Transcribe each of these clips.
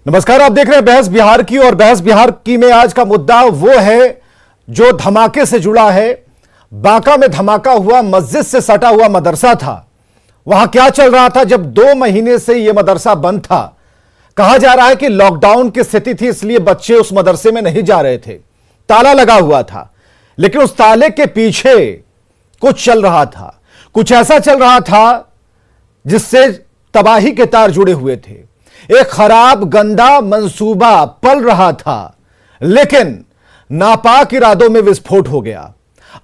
नमस्कार, आप देख रहे हैं बहस बिहार की। और बहस बिहार की में आज का मुद्दा वो है जो धमाके से जुड़ा है। बांका में धमाका हुआ, मस्जिद से सटा हुआ मदरसा था। वहां क्या चल रहा था जब 2 महीने से यह मदरसा बंद था? कहा जा रहा है कि लॉकडाउन की स्थिति थी, इसलिए बच्चे उस मदरसे में नहीं जा रहे थे, ताला लगा हुआ था। लेकिन उस ताले के पीछे कुछ चल रहा था, कुछ ऐसा चल रहा था जिससे तबाही के तार जुड़े हुए थे। एक खराब गंदा मंसूबा पल रहा था, लेकिन नापाक इरादों में विस्फोट हो गया।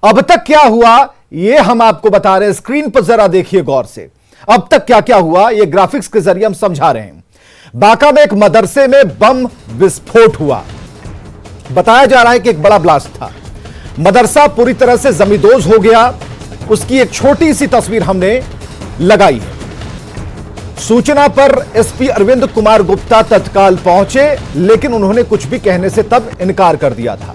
अब तक क्या हुआ यह हम आपको बता रहे हैं, स्क्रीन पर जरा देखिए गौर से। अब तक क्या क्या हुआ यह ग्राफिक्स के जरिए हम समझा रहे हैं। बांका में एक मदरसे में बम विस्फोट हुआ। बताया जा रहा है कि एक बड़ा ब्लास्ट था। मदरसा पूरी तरह से जमींदोज हो गया। उसकी एक छोटी सी तस्वीर हमने लगाई है। सूचना पर एसपी अरविंद कुमार गुप्ता तत्काल पहुंचे, लेकिन उन्होंने कुछ भी कहने से तब इनकार कर दिया था।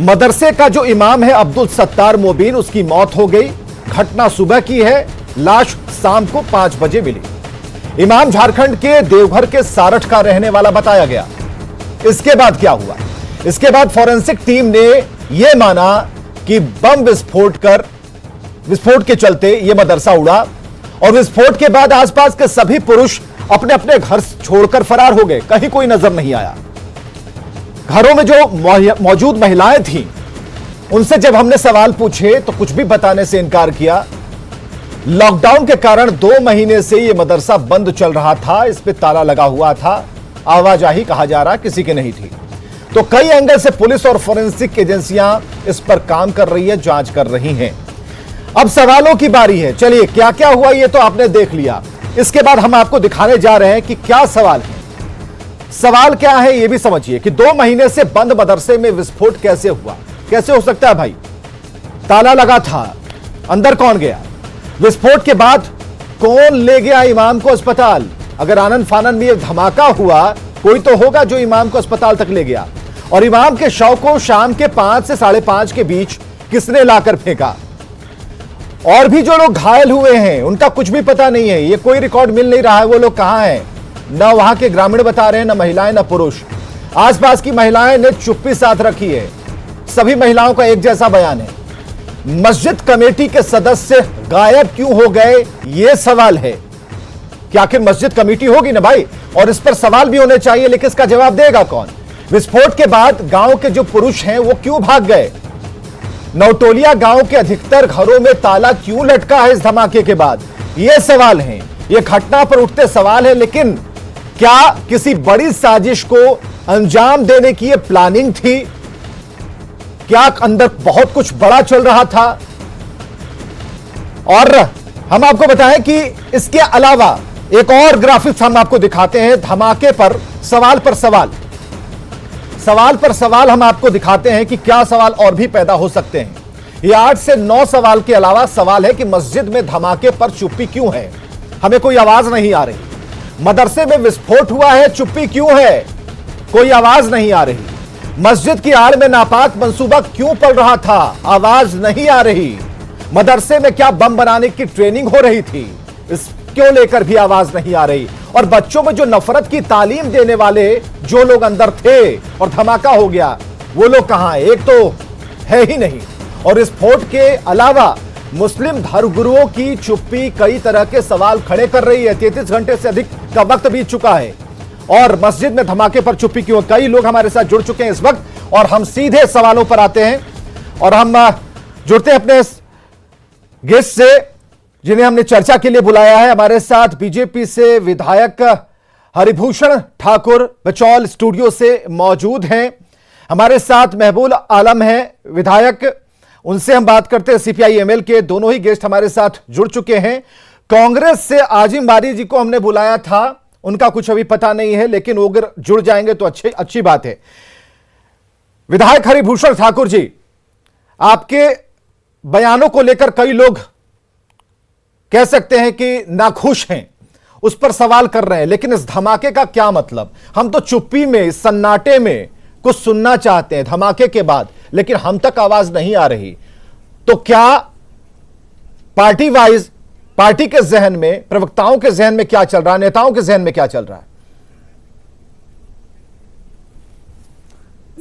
मदरसे का जो इमाम है अब्दुल सत्तार मोबीन, उसकी मौत हो गई। घटना सुबह की है, लाश शाम को 5 बजे मिली। इमाम झारखंड के देवघर के सारठ का रहने वाला बताया गया। इसके बाद क्या हुआ? इसके बाद फॉरेंसिक टीम ने यह माना कि बम विस्फोट के चलते यह मदरसा उड़ा, और विस्फोट के बाद आसपास के सभी पुरुष अपने अपने घर छोड़कर फरार हो गए। कहीं कोई नजर नहीं आया। घरों में जो मौजूद महिलाएं थीं, उनसे जब हमने सवाल पूछे तो कुछ भी बताने से इनकार किया। लॉकडाउन के कारण 2 महीने से यह मदरसा बंद चल रहा था, इस पे ताला लगा हुआ था। आवाजाही कहा जा रहा किसी की नहीं थी। तो कई एंगल से पुलिस और फोरेंसिक एजेंसियां इस पर काम कर रही है, जांच कर रही हैं। अब सवालों की बारी है। चलिए, क्या क्या हुआ ये तो आपने देख लिया। इसके बाद हम आपको दिखाने जा रहे हैं कि क्या सवाल है। सवाल क्या है ये भी समझिए कि 2 महीने से बंद मदरसे में विस्फोट कैसे हुआ? कैसे हो सकता है भाई? ताला लगा था, अंदर कौन गया? विस्फोट के बाद कौन ले गया इमाम को अस्पताल? अगर आनंद फानन में यह धमाका हुआ, कोई तो होगा जो इमाम को अस्पताल तक ले गया। और इमाम के शव को शाम के 5 से 5:30 के बीच किसने लाकर फेंका? और भी जो लोग घायल हुए हैं उनका कुछ भी पता नहीं है। ये कोई रिकॉर्ड मिल नहीं रहा है वो लोग कहां हैं। ना वहां के ग्रामीण बता रहे हैं, ना महिलाएं, ना पुरुष। आसपास की महिलाएं ने चुप्पी साथ रखी है। सभी महिलाओं का एक जैसा बयान है। मस्जिद कमेटी के सदस्य गायब क्यों हो गए, यह सवाल है कि आखिर मस्जिद कमेटी होगी ना भाई, और इस पर सवाल भी होने चाहिए, लेकिन इसका जवाब देगा कौन? विस्फोट के बाद गांव के जो पुरुष हैं वो क्यों भाग गए? नवटोलिया गांव के अधिकतर घरों में ताला क्यों लटका है इस धमाके के बाद? यह सवाल है, यह घटना पर उठते सवाल है। लेकिन क्या किसी बड़ी साजिश को अंजाम देने की यह प्लानिंग थी? क्या अंदर बहुत कुछ बड़ा चल रहा था? और हम आपको बताएं कि इसके अलावा एक और ग्राफिक्स हम आपको दिखाते हैं। धमाके पर सवाल पर सवाल हम आपको दिखाते हैं कि क्या सवाल और भी पैदा हो सकते हैं। ये 8 से 9 सवाल के अलावा सवाल है कि मस्जिद में धमाके पर चुप्पी क्यों है? हमें कोई आवाज नहीं आ रही। मदरसे में विस्फोट हुआ है, चुप्पी क्यों है? कोई आवाज नहीं आ रही। मस्जिद की आड़ में नापाक मंसूबा क्यों पल रहा था? आवाज नहीं आ रही। मदरसे में क्या बम बनाने की ट्रेनिंग हो रही थी? इसको लेकर भी आवाज नहीं आ रही। और बच्चों में जो नफरत की तालीम देने वाले जो लोग अंदर थे और धमाका हो गया, वो लोग कहां हैं? एक तो है ही नहीं। और इस विस्फोट के अलावा मुस्लिम धर्मगुरुओं की चुप्पी कई तरह के सवाल खड़े कर रही है। 33 घंटे से अधिक का वक्त बीत चुका है और मस्जिद में धमाके पर चुप्पी क्यों? कई लोग हमारे साथ जुड़ चुके हैं इस वक्त, और हम सीधे सवालों पर आते हैं। और हम जुड़ते हैं अपने गेस्ट से जिन्हें हमने चर्चा के लिए बुलाया है। हमारे साथ बीजेपी से विधायक हरिभूषण ठाकुर बचौल स्टूडियो से मौजूद हैं। हमारे साथ महबूब आलम हैं विधायक, उनसे हम बात करते हैं। CPI-ML के दोनों ही गेस्ट हमारे साथ जुड़ चुके हैं। कांग्रेस से आजिम बारी जी को हमने बुलाया था, उनका कुछ अभी पता नहीं है, लेकिन वो अगर जुड़ जाएंगे तो अच्छी बात है। विधायक हरिभूषण ठाकुर जी, आपके बयानों को लेकर कई लोग कह सकते हैं कि नाखुश हैं, उस पर सवाल कर रहे हैं, लेकिन इस धमाके का क्या मतलब? हम तो चुप्पी में, सन्नाटे में कुछ सुनना चाहते हैं धमाके के बाद, लेकिन हम तक आवाज नहीं आ रही। तो क्या पार्टी वाइज पार्टी के जहन में, प्रवक्ताओं के जहन में क्या चल रहा है, नेताओं के जहन में क्या चल रहा है?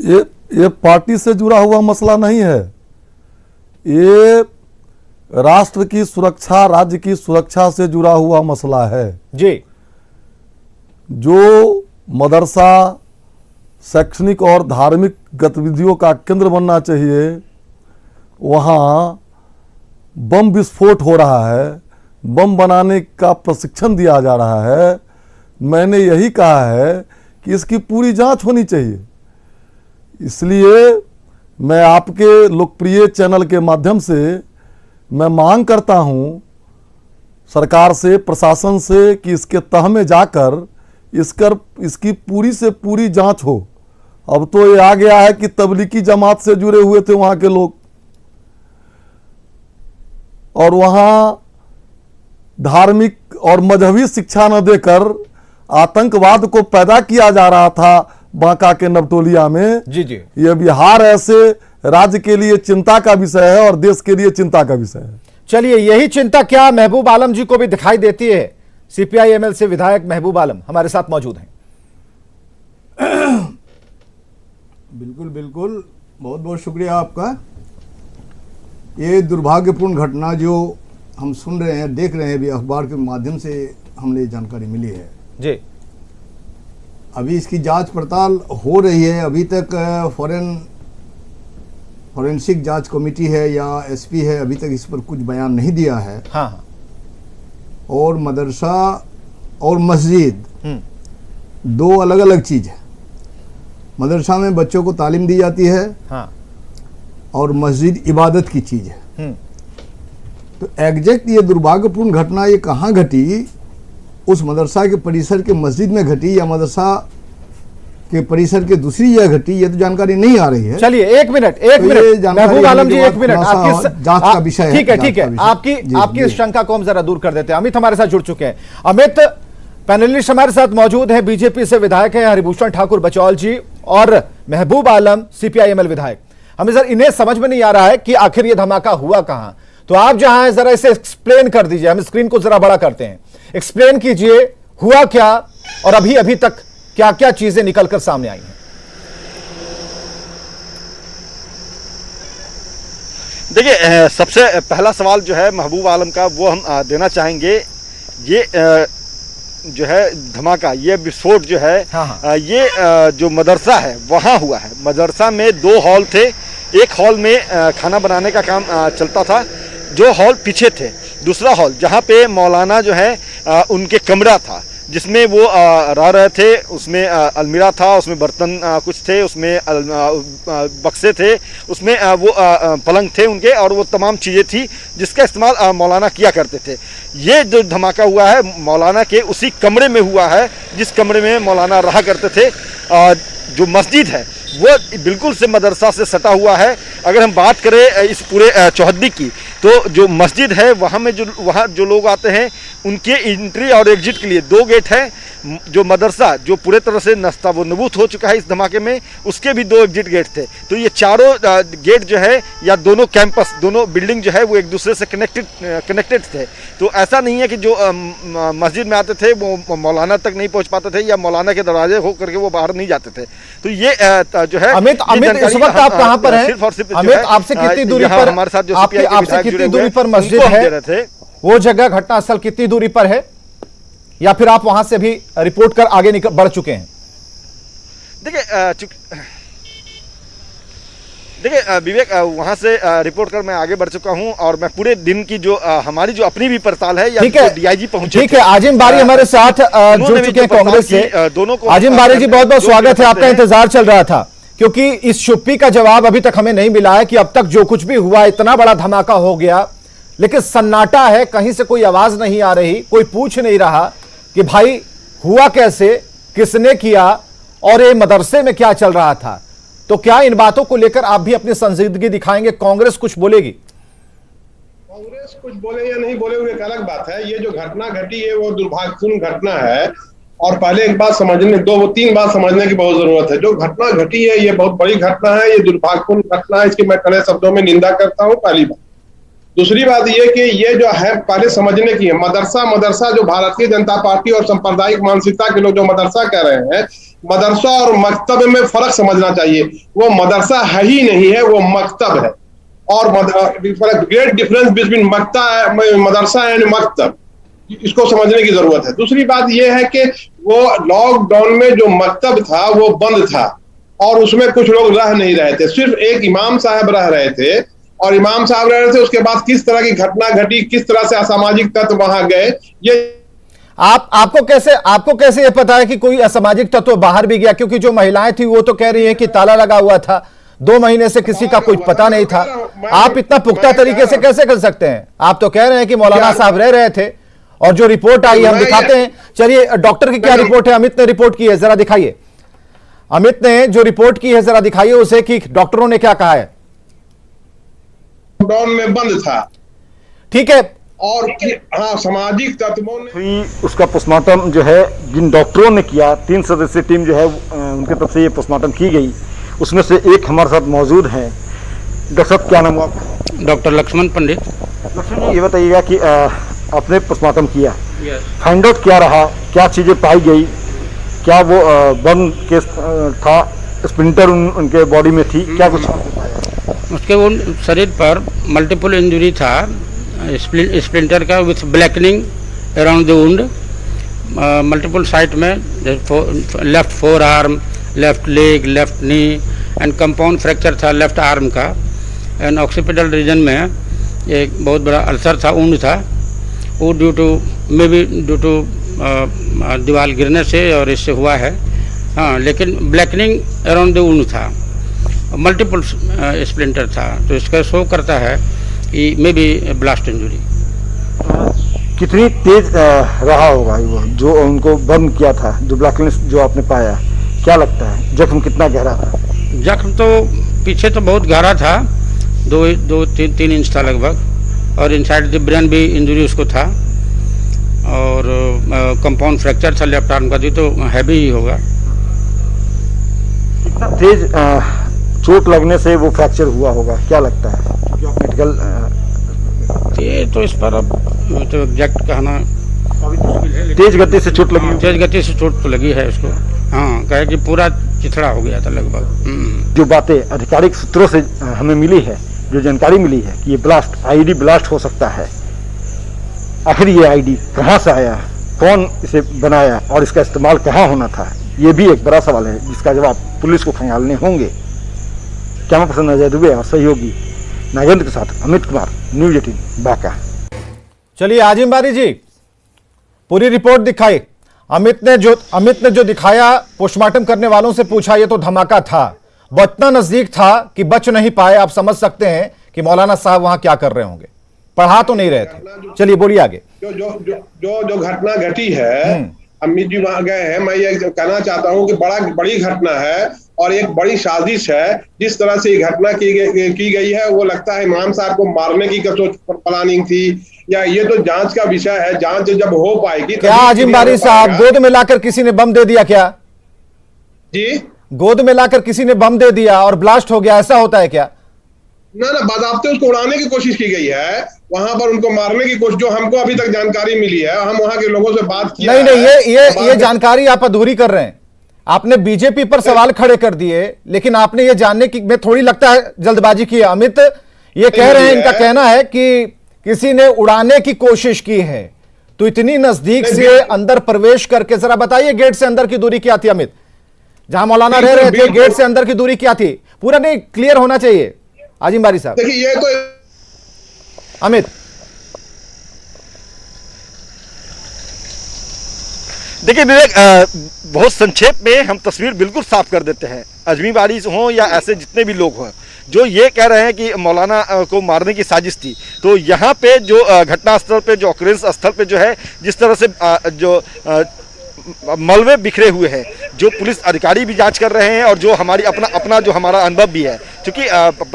ये पार्टी से जुड़ा हुआ मसला नहीं है, ये राष्ट्र की सुरक्षा, राज्य की सुरक्षा से जुड़ा हुआ मसला है जी। जो मदरसा शैक्षणिक और धार्मिक गतिविधियों का केंद्र बनना चाहिए, वहाँ बम विस्फोट हो रहा है, बम बनाने का प्रशिक्षण दिया जा रहा है। मैंने यही कहा है कि इसकी पूरी जांच होनी चाहिए। इसलिए मैं आपके लोकप्रिय चैनल के माध्यम से मैं मांग करता हूं सरकार से, प्रशासन से कि इसके तह में जाकर इसकी पूरी से पूरी जांच हो। अब तो ये आ गया है कि तबलीगी जमात से जुड़े हुए थे वहां के लोग, और वहां धार्मिक और मजहबी शिक्षा न देकर आतंकवाद को पैदा किया जा रहा था बांका के नवटोलिया में। जी जी। यह बिहार ऐसे राज्य के लिए चिंता का विषय है और देश के लिए चिंता का विषय है। चलिए, यही चिंता क्या महबूब आलम जी को भी दिखाई देती है? सीपीआई-एमएल से विधायक महबूब आलम हमारे साथ मौजूद हैं। बिल्कुल बिल्कुल, बहुत बहुत शुक्रिया आपका। ये दुर्भाग्यपूर्ण घटना जो हम सुन रहे हैं, देख रहे हैं, भी अखबार के माध्यम से हमने जानकारी मिली है जी। अभी इसकी जांच पड़ताल हो रही है। अभी तक फॉरेंसिक जांच कमेटी है या एसपी है, अभी तक इस पर कुछ बयान नहीं दिया है। हाँ। और मदरसा और मस्जिद दो अलग अलग चीज़ है। मदरसा में बच्चों को तालीम दी जाती है। हाँ। और मस्जिद इबादत की चीज़ है। तो एग्जैक्ट ये दुर्भाग्यपूर्ण घटना ये कहाँ घटी? उस मदरसा के परिसर के मस्जिद में घटी या मदरसा के परिसर के दूसरी जगह घटी, ये तो जानकारी नहीं आ रही है। चलिए एक मिनट महबूब आलम जी, एक मिनट। जांच का विषय है। ठीक है, आपकी इस शंका को हम जरा दूर कर देते हैं। अमित हमारे साथ जुड़ चुके हैं। अमित, पैनलिस्ट हमारे साथ मौजूद है, बीजेपी से विधायक है हरिभूषण ठाकुर बचौल जी और महबूब आलम सीपीआई-एमएल विधायक। हमें सर इन्हें समझ में नहीं आ रहा है कि आखिर ये धमाका हुआ कहां। तो आप जहां हैं जरा इसे एक्सप्लेन कर दीजिए। हम स्क्रीन को जरा बड़ा करते हैं, एक्सप्लेन कीजिए हुआ क्या और अभी तक क्या क्या चीजें निकलकर सामने आई हैं। देखिए, सबसे पहला सवाल जो है महबूब आलम का वो हम देना चाहेंगे। ये जो है धमाका, ये विस्फोट जो है, हाँ। ये जो मदरसा है वहाँ हुआ है। मदरसा में दो हॉल थे। एक हॉल में खाना बनाने का काम चलता था, जो हॉल पीछे थे। दूसरा हॉल जहाँ पे मौलाना जो है उनके कमरा था, जिसमें वो रह रहे थे। उसमें अलमीरा था, उसमें बर्तन कुछ थे, उसमें बक्से थे, उसमें वो पलंग थे उनके, और वो तमाम चीज़ें थी जिसका इस्तेमाल मौलाना किया करते थे। ये जो धमाका हुआ है मौलाना के उसी कमरे में हुआ है जिस कमरे में मौलाना रहा करते थे। जो मस्जिद है वो बिल्कुल से मदरसा से सटा हुआ है। अगर हम बात करें इस पूरे चौहद्दी की, तो जो मस्जिद है वहाँ जो लोग आते हैं उनके एंट्री और एग्जिट के लिए दो गेट हैं। जो मदरसा जो पूरे तरह से नस्ताबुनबूत हो चुका है इस धमाके में, उसके भी दो एग्जिट गेट थे। तो ये चारों गेट जो है या दोनों कैंपस, दोनों बिल्डिंग जो है वो एक दूसरे से कनेक्टेड थे। तो ऐसा नहीं है कि जो मस्जिद में आते थे वो मौलाना तक नहीं पहुंच पाते थे या मौलाना के दरवाजे हो करके वो बाहर नहीं जाते थे। तो ये जो है अमित इस वक्त आप कहाँ पर हैं? अमित, आपसे कितनी दूरी पर हमारे साथ जो आपसे कितनी दूरी पर मस्जिद है? वो जगह घटना स्थल कितनी दूरी पर है, या फिर आप वहां से भी रिपोर्ट कर आगे बढ़ चुके हैं? देखिए विवेक, वहां से रिपोर्ट कर मैं आगे बढ़ चुका हूं और मैं पूरे दिन की जो हमारी जो अपनी भी पड़ताल है, या डीआईजी पहुंचे। ठीक है, आजिम बारी हमारे साथ जुड़ चुके हैं कांग्रेस से। दोनों को आजिम बारी जी, बहुत बहुत स्वागत है। आपका इंतजार चल रहा था क्योंकि इस चुप्पी का जवाब अभी तक हमें नहीं मिला है कि अब तक जो कुछ भी हुआ, इतना बड़ा धमाका हो गया लेकिन सन्नाटा है, कहीं से कोई आवाज नहीं आ रही, कोई पूछ नहीं रहा कि भाई हुआ कैसे, किसने किया और ये मदरसे में क्या चल रहा था। तो क्या इन बातों को लेकर आप भी अपनी संजीदगी दिखाएंगे? कांग्रेस कुछ बोलेगी? कांग्रेस कुछ बोले या नहीं बोले वो एक अलग बात है। ये जो घटना घटी है वो दुर्भाग्यपूर्ण घटना है और पहले एक बात समझने, तीन बात समझने की बहुत जरूरत है। जो घटना घटी है ये बहुत बड़ी घटना है, ये दुर्भाग्यपूर्ण घटना है, इसकी मैं कड़े शब्दों में निंदा करता हूँ। पहली बात। दूसरी बात ये कि ये जो है पहले समझने की है, मदरसा जो भारतीय जनता पार्टी और सांप्रदायिक मानसिकता के लोग जो मदरसा कह रहे हैं, मदरसा और मकतब में फर्क समझना चाहिए। वो मदरसा है ही नहीं है, वो मकतब है। और ग्रेट डिफरेंस बिटवीन मदरसा एंड मकतब, इसको समझने की जरूरत है। दूसरी बात यह है कि वो लॉकडाउन में जो मकतब था वो बंद था और उसमें कुछ लोग रह नहीं रहे थे, सिर्फ एक इमाम साहब रह रहे थे। और इमाम साहब रह रहे थे, उसके बाद किस तरह की घटना घटी, किस तरह से असामाजिक तत्व वहां गए, ये आपको कैसे ये पता है कि कोई असामाजिक तत्व बाहर भी गया? क्योंकि जो महिलाएं थी वो तो कह रही है कि ताला लगा हुआ था, 2 महीने से किसी का कुछ पता नहीं था। आप इतना पुख्ता तरीके से कैसे कर सकते हैं? आप तो कह रहे हैं कि मौलाना साहब रह रहे थे और जो रिपोर्ट आई हम दिखाते हैं। चलिए, डॉक्टर की क्या रिपोर्ट है? अमित ने रिपोर्ट की है, जरा दिखाइए। अमित ने जो रिपोर्ट की है जरा दिखाइए उसे कि डॉक्टरों ने क्या कहा है। लॉकडाउन में बंद था, ठीक है, और हाँ, सामाजिक तत्वों ने हुई उसका पोस्टमार्टम जो है जिन डॉक्टरों ने किया, 3 सदस्यीय टीम जो है उनकी तरफ से ये पोस्टमार्टम की गई। उसमें से एक हमारे साथ मौजूद है। डॉक्टर साहब, क्या नाम हुआ? डॉक्टर लक्ष्मण पंडित। लक्ष्मण जी, ये बताइएगा कि आपने पोस्टमार्टम किया, फाइंड आउट क्या रहा, क्या चीज़ें पाई गई? क्या वो बम केस था, स्प्लिंटर उनके बॉडी में थी, क्या कुछ? उसके वो शरीर पर मल्टीपल इंजरी था, स्प्लिंटर का, with blackening around the wound, multiple site में, left fore arm, left leg, left knee, and compound fracture था लेफ्ट आर्म का। एंड ऑक्सीपिटल रीजन में एक बहुत बड़ा अल्सर था, वुंड था। वो ड्यू टू दीवार गिरने से और इससे हुआ है। हाँ, लेकिन ब्लैकनिंग अराउंड द वुंड था, मल्टीपल स्प्लिंटर था, तो इसका शो करता है कि मे बी ब्लास्ट इंजरी। कितनी तेज रहा होगा वो जो उनको बम किया था, जो ब्लैकनेस जो आपने पाया, क्या लगता है जख्म कितना गहरा था? जख्म तो पीछे तो बहुत गहरा था, 2-3 इंच था लगभग, और इनसाइड द ब्रेन भी इंजरी उसको था, और कंपाउंड फ्रैक्चर था लेफ्ट आर्म का, तो हैवी ही होगा। कितना तेज चोट लगने से वो फ्रैक्चर हुआ होगा, क्या लगता है? क्योंकि आप मेडिकल ये तो इस पर अब तो एग्जैक्ट कहना तेज गति से चोट लगी, तेज गति से चोट तो लगी है उसको। हाँ, कहे कि पूरा चिथड़ा हो गया था लगभग। जो बातें आधिकारिक सूत्रों से हमें मिली है, जो जानकारी मिली है कि ये ब्लास्ट आईडी ब्लास्ट हो सकता है। आखिर ये आईडी कहाँ से आया, कौन इसे बनाया और इसका इस्तेमाल कहाँ होना था, ये भी एक बड़ा सवाल है जिसका जवाब पुलिस को खंगालने होंगे। कैमरा पर्सन अजय दुबे और सहयोगी नागेंद्र के साथ अमित कुमार, न्यूज़ 18 बांका। चलिए आजिम बारी जी, पूरी रिपोर्ट दिखाई। अमित ने जो दिखाया, पोस्टमार्टम करने वालों से पूछा, ये तो धमाका था, बचना नजदीक था कि बच नहीं पाए। आप समझ सकते हैं कि मौलाना साहब वहां क्या कर रहे होंगे, पढ़ा तो नहीं रहे थे। चलिए बोलिए आगे। जो घटना घटी है, अमित जी वहां गए हैं, मैं ये कहना चाहता हूं कि बड़ी घटना है और एक बड़ी साजिश है। जिस तरह से ये घटना की गई है, वो लगता है इमाम साहब को मारने की प्लानिंग थी, या ये तो जांच का विषय है। जांच जब हो पाएगी। क्या आजिम बारी साहब, गोद में लाकर किसी ने बम दे दिया क्या? जी, गोद में लाकर किसी ने बम दे दिया और ब्लास्ट हो गया, ऐसा होता है क्या? ना, बाज़ाब्ते उसको उड़ाने की कोशिश की गई है, वहां पर उनको मारने की कोशिश, जो हमको अभी तक जानकारी मिली है, हम वहां के लोगों से बात किया। नहीं, ये जानकारी आप अधूरी कर रहे हैं। आपने बीजेपी पर सवाल खड़े कर दिए, लेकिन आपने ये जानने की में थोड़ी लगता है जल्दबाजी की है। अमित ये कह रहे हैं, इनका कहना है कि किसी ने उड़ाने की कोशिश की है, तो इतनी नजदीक से अंदर प्रवेश करके जरा बताइए गेट से अंदर की दूरी क्या थी? अमित, जहां मौलाना रह रहे थे, गेट से अंदर की दूरी क्या थी? पूरा नहीं, क्लियर होना चाहिए आजिम बारी साहब। देखिए, ये तो अमित, देखिए विवेक, बहुत संक्षेप में हम तस्वीर बिल्कुल साफ कर देते हैं। अजमी बारी हों या ऐसे जितने भी लोग हों जो ये कह रहे हैं कि मौलाना को मारने की साजिश थी, तो यहाँ पे जो घटना स्थल पे, जो ऑकरेंस स्थल पे जो है, जिस तरह से जो मलबे बिखरे हुए हैं, जो पुलिस अधिकारी भी जांच कर रहे हैं और जो हमारी अपना जो हमारा अनुभव भी है, क्योंकि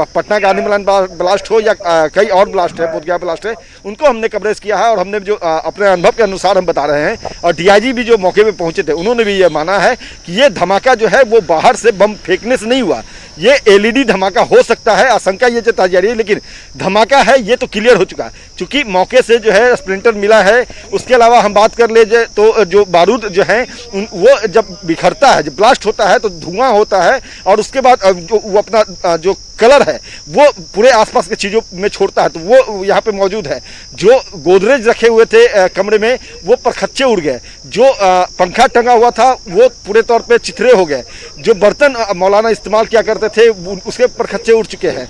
पटना गांधी मैदान ब्लास्ट हो या कई और ब्लास्ट है, बोधगया ब्लास्ट है, उनको हमने कवरेज किया है और हमने जो अपने अनुभव के अनुसार हम बता रहे हैं। और डीआईजी भी जो मौके पे पहुंचे थे उन्होंने भी ये माना है कि ये धमाका जो है वो बाहर से बम फेंकने से नहीं हुआ, ये एलईडी धमाका हो सकता है, आशंका ये जताई जा रही है, लेकिन धमाका है ये तो क्लियर हो चुका है। चूंकि मौके से जो है स्प्लिंटर मिला है, उसके अलावा हम बात कर ले तो जो बारूद जो है वो जब बिखरता है, जब ब्लास्ट होता है तो धुआं होता है और उसके बाद जो वो अपना जो कलर है वो पूरे आसपास के चीज़ों में छोड़ता है, तो वो यहाँ पे मौजूद है। जो गोदरेज रखे हुए थे कमरे में वो परखच्चे उड़ गए, जो पंखा टंगा हुआ था वो पूरे तौर पे चिथरे हो गए, जो बर्तन मौलाना इस्तेमाल किया करते थे उसके परखच्चे उड़ चुके हैं।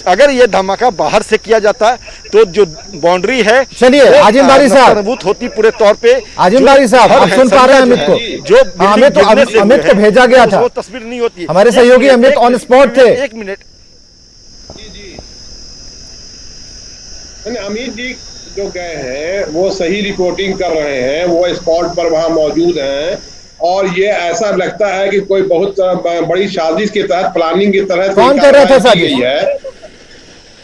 अगर ये धमाका बाहर से किया जाता तो जो बाउंड्री है, चलिए आजिम बारी साहब मजबूत होती पूरे तौर पे। आजिम बारी साहब आप सुन पा रहे हैं अमित को, जो अमित को भेजा गया था, तस्वीर नहीं होती, हमारे सहयोगी अमित ऑन स्पॉट थे। एक मिनट अमित जी जो गए हैं वो सही रिपोर्टिंग कर रहे हैं, वो स्पॉट पर वहां मौजूद हैं और ये ऐसा लगता है कि कोई बहुत बड़ी साजिश के तहत, प्लानिंग की तरह कौन कर रहा था साजिश है।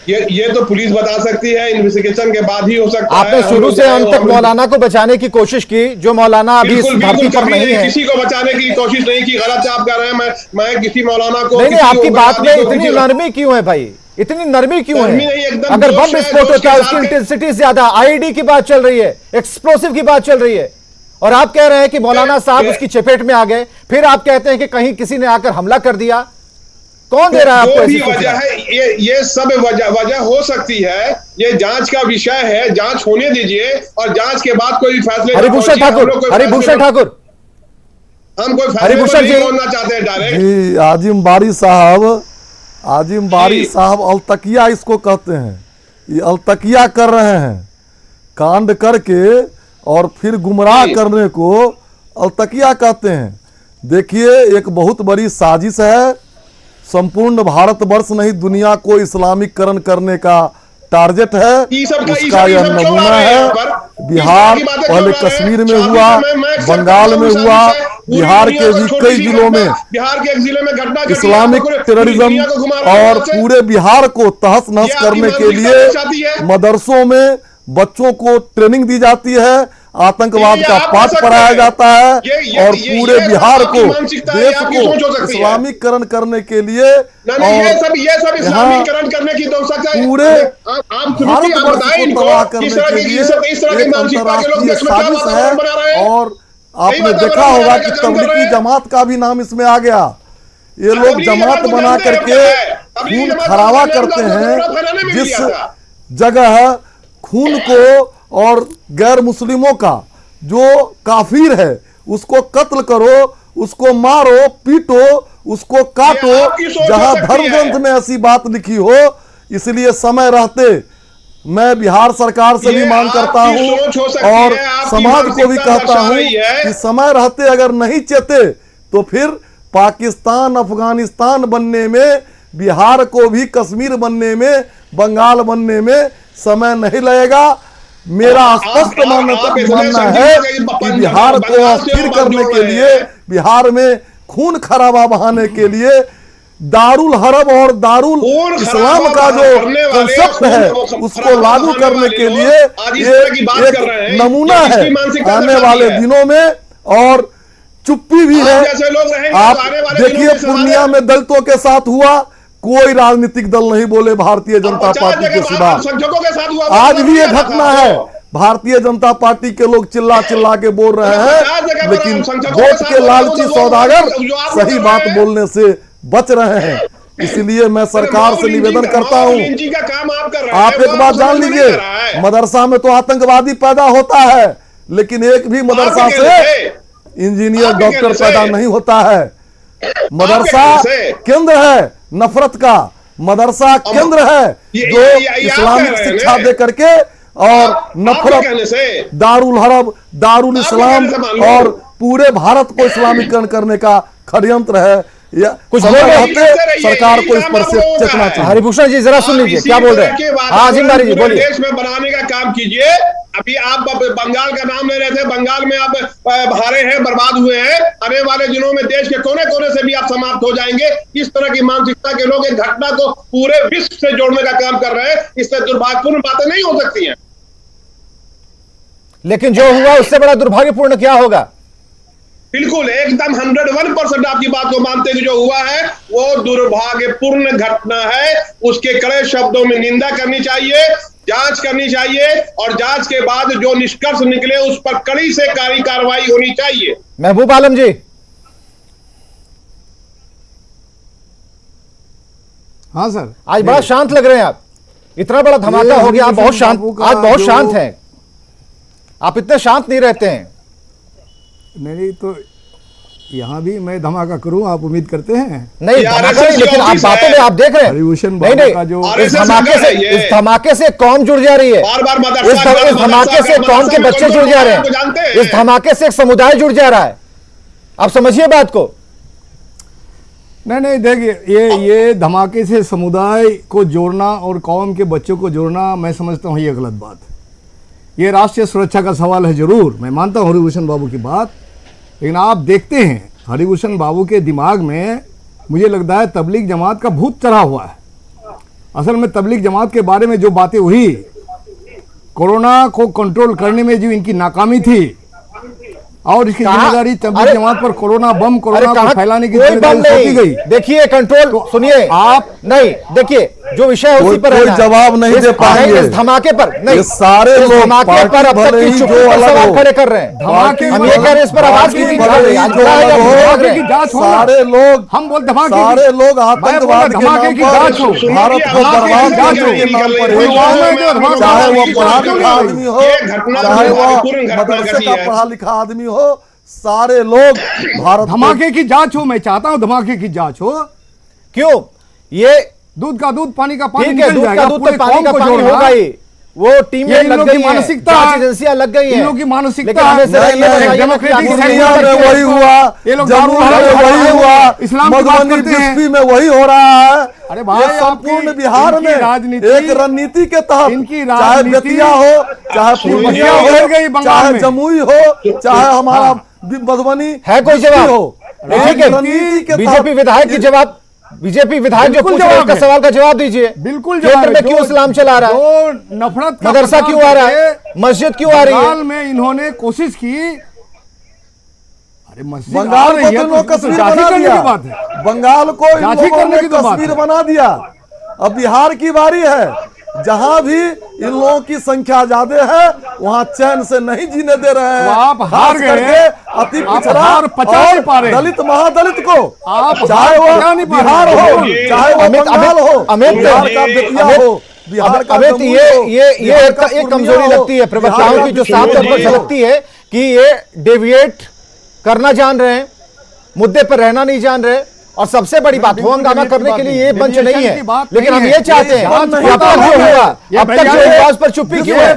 ये तो पुलिस बता सकती है, इन्वेस्टिगेशन के बाद ही हो सकता है। आपने शुरू से अंत तक मौलाना को बचाने की कोशिश की, जो मौलाना अभी इस धरती पर नहीं है, किसी को बचाने की कोशिश नहीं की। गलत आप कह रहे हैं, मैं किसी मौलाना को नहीं, आपकी बात में इतनी नरमी क्यों है भाई, इतनी नरमी क्यों है? अगर बम विस्फोट होता है उसकी इंटेंसिटी ज्यादा, आईडी की बात चल रही है, एक्सप्लोसिव की बात चल रही है और आप कह रहे हैं कि मौलाना साहब उसकी चपेट में आ गए, फिर आप कहते हैं कि कहीं किसी ने आकर हमला कर दिया। कौन दे रहा है आपको ऐसी वजह है? ये सब वजह हो सकती है, ये जांच का विषय है, जांच होने दीजिए और जांच के बाद कोई फैसले। हरिभूषण ठाकुर हम कोई फैसले नहीं होना चाहते हैं डायरेक्ट। जी आजिम बारी साहब अलतकिया इसको कहते हैं, ये अलतकिया कर रहे हैं, कांड करके और फिर गुमराह करने को अलतकिया कहते हैं। देखिए एक बहुत बड़ी साजिश है, संपूर्ण भारतवर्ष नहीं दुनिया को इस्लामीकरण करने का टारगेट है, उसका यह नमूना है। बिहार पहले कश्मीर में हुआ, बंगाल में हुआ, बिहार के भी कई जिलों में बिहार के एक जिले में घटना इस्लामिक टेररिज्म और पूरे बिहार को तहस नहस करने के लिए मदरसों में बच्चों को ट्रेनिंग दी जाती है, आतंकवाद का पाठ पढ़ाया जाता है और पूरे बिहार को, देश को इस्लामीकरण करने के लिए ये सब इस्लामीकरण करने की पूरे भारतवर्ष को तबाह करने के लिए एक अंतर्राष्ट्रीय साजिश है। और आपने देखा होगा कि तबलीगी जमात का भी नाम इसमें आ गया। ये लोग जमात बना करके खून खराबा करते हैं, जिस जगह खून को और गैर मुस्लिमों का जो काफिर है उसको कत्ल करो, उसको मारो, पीटो, उसको काटो, जहां धर्म ग्रंथ में ऐसी बात लिखी हो। इसलिए समय रहते मैं बिहार सरकार से भी मांग करता हूं और समाज को भी कहता हूं कि समय रहते अगर नहीं चेते तो फिर पाकिस्तान अफगानिस्तान बनने में, बिहार को भी कश्मीर बनने में, बंगाल बनने में समय नहीं लगेगा। मेरा स्पष्ट मानना है कि बिहार को अस्थिर करने के लिए, बिहार में खून खराबा बहाने के लिए दारुल हरब और दारुल इस्लाम का जो कंसेप्ट है उसको लागू करने के लिए एक नमूना है आने वाले दिनों में। और चुप्पी भी है। आप देखिए पूर्णिया में दलितों के साथ हुआ, कोई राजनीतिक दल नहीं बोले भारतीय जनता पार्टी के सिवा। आज भी ये घटना है, भारतीय जनता पार्टी के लोग चिल्ला चिल्ला के बोल रहे हैं, लेकिन वोट के लालची सौदागर सही बात बोलने से बच रहे हैं। इसलिए मैं सरकार से निवेदन करता हूं, आप एक बात जान लीजिए, मदरसा में तो आतंकवादी पैदा होता है, लेकिन एक भी मदरसा से इंजीनियर डॉक्टर पैदा नहीं होता है। मदरसा केंद्र है नफरत का, मदरसा केंद्र है जो इस्लामिक शिक्षा दे करके और नफरत, दारुल हरब, दारुल इस्लाम और पूरे भारत को इस्लामीकरण करने का षड्यंत्र है। या कुछ समय बोल रहे हैं? रहते सरकार को इस पर से चेतना चाहिए। हरिभूषण जी जरा सुन लीजिए क्या बोल रहे हैं। हाँ अजीम बारी जी पूरे बोलिए। देश में बनाने का काम कीजिए। अभी आप बंगाल का नाम ले रहे थे, बंगाल में आप हारे हैं, बर्बाद हुए हैं। आने वाले दिनों में देश के कोने कोने से भी आप समाप्त हो जाएंगे। इस तरह की मानसिकता के लोग एक घटना को पूरे विश्व से जोड़ने का काम कर रहे हैं। इससे दुर्भाग्यपूर्ण बातें नहीं हो सकती हैं। लेकिन जो हुआ उससे बड़ा दुर्भाग्यपूर्ण क्या होगा? बिल्कुल एकदम 101% आपकी बात को मानते हुए जो हुआ है वो दुर्भाग्यपूर्ण घटना है। उसके कड़े शब्दों में निंदा करनी चाहिए, जांच करनी चाहिए और जांच के बाद जो निष्कर्ष निकले उस पर कड़ी से कार्रवाई होनी चाहिए। महबूब आलम जी। हाँ सर, आज बड़ा शांत लग रहे हैं आप। इतना बड़ा धमाका हो गया, आप बहुत शांत, आज बहुत शांत हैं। आप इतने शांत नहीं रहते हैं। नहीं तो यहाँ भी मैं धमाका करूं, आप उम्मीद करते हैं? नहीं धमाका नहीं, लेकिन आप बातों में आप देख रहे हैं। हरिभूषण नहीं बाबू नहीं, का जो इस धमाके से कौम जुड़ जा रही है। इस धमाके से कौम के बच्चे जुड़ जा रहे हैं। इस धमाके से एक समुदाय जुड़ जा रहा है। आप समझिए बात को। नहीं देखिए, ये धमाके से समुदाय को जोड़ना और कौम के बच्चों को जोड़ना मैं समझता हूँ ये गलत बात है। ये राष्ट्रीय सुरक्षा का सवाल है, जरूर मैं मानता हूँ हरिभूषण बाबू की बात, लेकिन आप देखते हैं हरिभूषण बाबू के दिमाग में मुझे लगता है तबलीग जमात का भूत चढ़ा हुआ है। असल में तबलीग जमात के बारे में जो बातें हुई, कोरोना को कंट्रोल करने में जो इनकी नाकामी थी और इसकी जिम्मेदारी तबलीग जमात पर कोरोना बम, कोरोना को फैलाने की जिम्मेदारी सौंपी गई। देखिए कंट्रोल तो सुनिए आप नहीं, देखिए जो विषय है उसी पर कोई जवाब नहीं दे पाएंगे इस धमाके पर। नहीं, सारे लोग धमाके पर अब तक की चुप्पी पर सवाल खड़े कर रहे हैं। धमाके हम ये कह रहे हैं इस पर आवाज की नहीं निकाल रहे। धमाके की जांच हो, सारे लोग, हम बोल धमाके, सारे लोग आतंकवाद के धमाके की जांच हो, भारत को बर्बाद करने के नाम पर, चाहे वो पढ़ा लिखा आदमी हो, चाहे वो मदरसे का पढ़ा लिखा आदमी हो, सारे लोग भारत। धमाके की जांच हो, मैं चाहता हूं धमाके की जांच हो। क्यों? ये दूध का दूध, पानी का पानी ठीक है, निकल दूध का जाएगा, दूध पूरे तो पानी कौम का को पानी जोड़ना। होगा ही। वो टीमें लग गई हैं, मानसिकता, जांच एजेंसियां लग गई हैं। इन लोगों की मानसिकता, लेकिन हमें सिर्फ ये बताइए डेमोक्रेटिक कि दुनिया में वही हुआ, जम्मू में वही हुआ, इस्लाम की बात मधुबनी करते हैं। डिस्ट्रिक्ट में वही हो रहा है। अरे भाई, ये संपूर्ण बिहार में राजनीति, एक रणनीति के तहत, इनकी चाहे राजनीति, बेतिया हो, चाहे पूर्णिया उभर गई हो, बंगाल चाहे में। जमुई हो, चाहे हमारा मधुबनी है कोई जवाब हो, ठीक है। रणनीति के बीजेपी विधायक की जवाब, बीजेपी विधायक जो पूछ रहे हैं उसका सवाल का जवाब दीजिए। बिल्कुल केंद्र में क्यों इस्लाम चला रहा है? जो नफरत का मदरसा क्यों आ रहा है? मस्जिद क्यों आ रही है? बंगाल में इन्होंने कोशिश की, अरे मस्जिद बंगाल को तो लोग तो कश्मीर जांच बना करने दिया, की बात है। बंगाल को इन जांच ही लोगों करने ने की तो बात कश्मीर है। बना दिया। अब बिहार की बारी है, जहां भी इन लोगों की संख्या ज्यादा है वहां चैन से नहीं जीने दे रहे हैं। तो आप हार गए हैं, अति आप पिछड़ा हार पचा नहीं पा रहे, दलित महादलित को, आप चाहे वो पचा नहीं पा रहे। बिहार हो, चाहे वो अमित, बंगाल हो, अमित, बिहार का बेतिया हो, बिहार का अमित, जमुई ये हो, ये बिहार का एक पूर्णिया कमजोरी हो, लगती है प्रवक्ताओं की, जो साफ तौर पर झलकती है कि ये डेविएट करना जान रहे हैं, मुद्दे पर रहना नहीं जान रहे। और सबसे बड़ी बात, हो हंगामा करने के लिए ये मंच नहीं है, लेकिन हम ये चाहते हैं अब तक जो हुआ, अब तक जो हुआ उस पर चुप्पी क्यों है?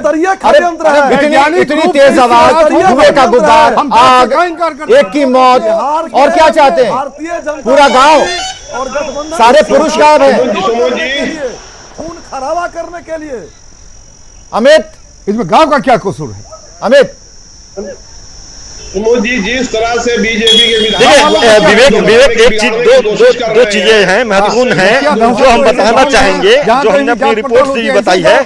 इतनी तेज आवाज, धुएं का गुब्बार, आग, एक की मौत, और क्या चाहते हैं? पूरा गांव, सारे पुरुष गायब हैं। खून खराबा करने के लिए। अमित, इसमें गांव का क्या कसूर है? अमित जी जिस तरह से बीजेपी के विवेक एक चीज, दो चीजें हैं महत्वपूर्ण हैं जो हम बताना चाहेंगे, जो हमने अपनी रिपोर्ट से भी बताई है।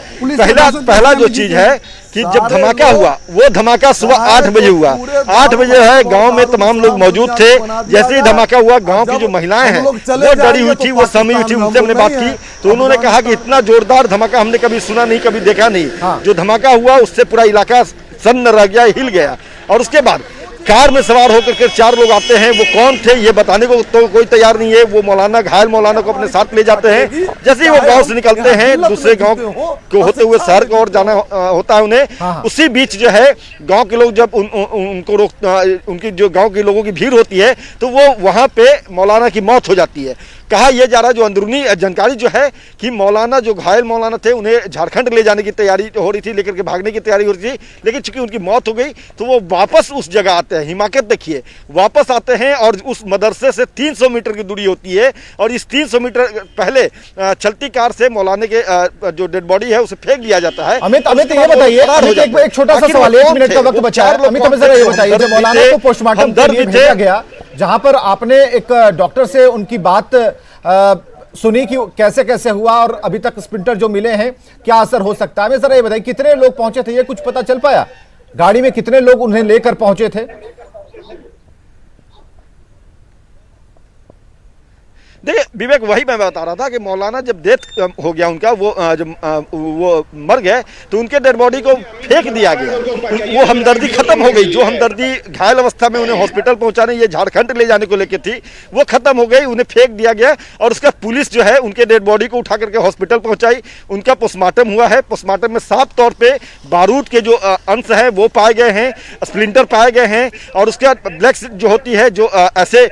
पहला जो चीज है कि जब धमाका हुआ, वो धमाका सुबह 8 बजे हुआ। 8 बजे है, गांव में तमाम लोग मौजूद थे। जैसे ही धमाका हुआ, गांव की जो महिलाएं हैं वो डरी हुई थी, वो सहमी हुई थी। उनसे हमने बात की तो उन्होंने कहा कि इतना जोरदार धमाका हमने कभी सुना नहीं, कभी देखा नहीं। जो धमाका हुआ उससे पूरा इलाका सन्न रह गया, हिल गया। और उसके बाद कार में सवार होकर के 4 लोग आते हैं। वो कौन थे ये बताने को तो कोई तैयार नहीं है। वो मौलाना, घायल मौलाना को अपने साथ ले जाते हैं। जैसे ही वो गांव से निकलते हैं, दूसरे गांव को होते हुए शहर को और जाना होता है उन्हें। उसी बीच जो है गांव के लोग जब उनको उनकी जो गांव के लोगों की भीड़ होती है तो वो वहां पे मौलाना की मौत हो जाती है। कहा यह जा रहा है, जो अंदरूनी जानकारी जो है कि मौलाना, जो घायल मौलाना थे, उन्हें झारखंड ले जाने की तैयारी हो रही थी, लेकर के भागने की तैयारी हो रही थी। लेकिन चूंकि उनकी मौत हो गई तो वो वापस उस जगह आते करते हैं, हिमाकत देखिए, वापस आते हैं और उस मदरसे से 300 मीटर की दूरी होती है और इस 300 मीटर पहले चलती कार से मौलाना के जो डेड बॉडी है उसे फेंक दिया जाता है। अमित ये बताइए, एक छोटा सा सवाल, 1 मिनट का वक्त बचा है। अमित हमें जरा ये बताइए, जब मौलाना को पोस्टमार्टम के लिए भेजा गया, जहां पर आपने एक डॉक्टर से उनकी बात सुनी कि कैसे कैसे हुआ और अभी तक स्प्लिंटर जो मिले हैं क्या असर हो सकता है, हमें जरा ये बताइए कितने लोग पहुंचे थे, ये कुछ पता चल पाया? गाड़ी में कितने लोग उन्हें लेकर पहुंचे थे? देखिए विवेक, वही मैं बता रहा था कि मौलाना जब डेथ हो गया उनका, वो मर गए तो उनके डेड बॉडी को फेंक दिया गया। वो हमदर्दी खत्म हो गई, जो हमदर्दी घायल अवस्था में उन्हें हॉस्पिटल पहुंचाने, ये झारखंड ले जाने को लेकर थी, वो खत्म हो गई, उन्हें फेंक दिया गया। और उसका पुलिस जो है उनके डेड बॉडी को उठा करके हॉस्पिटल पहुंचाई, उनका पोस्टमार्टम हुआ है। पोस्टमार्टम में साफ तौर पर बारूद के जो अंश है वो पाए गए हैं, स्प्लिंटर पाए गए हैं और उसके बाद ब्लैक जो होती है, जो ऐसे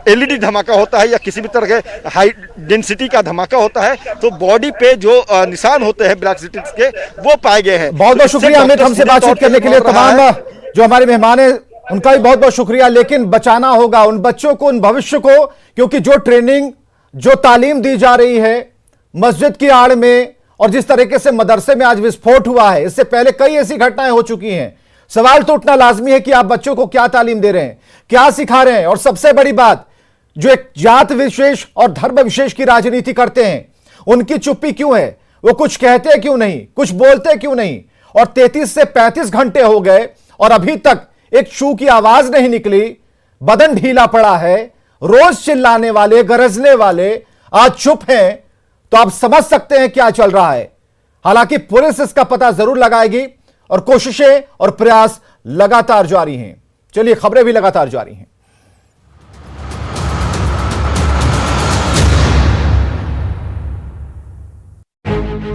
LED धमाका होता है या किसी भी तरह हाई डेंसिटी का धमाका होता है, तो बॉडी पे जो निशान होते हैं ब्लैक सिटीज के, वो पाए गए हैं। बहुत बहुत शुक्रिया अमित, हमसे बातचीत करने के लिए। तमाम जो हमारे मेहमान हैं उनका भी बहुत बहुत शुक्रिया। लेकिन बचाना होगा उन बच्चों को, उन भविष्य को, क्योंकि जो ट्रेनिंग, जो तालीम दी जा रही है मस्जिद की आड़ में और जिस तरीके से मदरसे में आज विस्फोट हुआ है, इससे पहले कई ऐसी घटनाएं हो चुकी हैं। सवाल तो उठना लाजमी है कि आप बच्चों को क्या तालीम दे रहे हैं, क्या सिखा रहे हैं। और सबसे बड़ी बात, जो एक जात विशेष और धर्म विशेष की राजनीति करते हैं, उनकी चुप्पी क्यों है? वो कुछ कहते क्यों नहीं, कुछ बोलते क्यों नहीं? और 33 से 35 घंटे हो गए और अभी तक एक शू की आवाज नहीं निकली, बदन ढीला पड़ा है। रोज चिल्लाने वाले, गरजने वाले आज चुप हैं, तो आप समझ सकते हैं क्या चल रहा है। हालांकि पुलिस इसका पता जरूर लगाएगी और कोशिशें और प्रयास लगातार जारी हैं। चलिए, खबरें भी लगातार जारी हैं।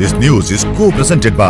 This news is co-presented by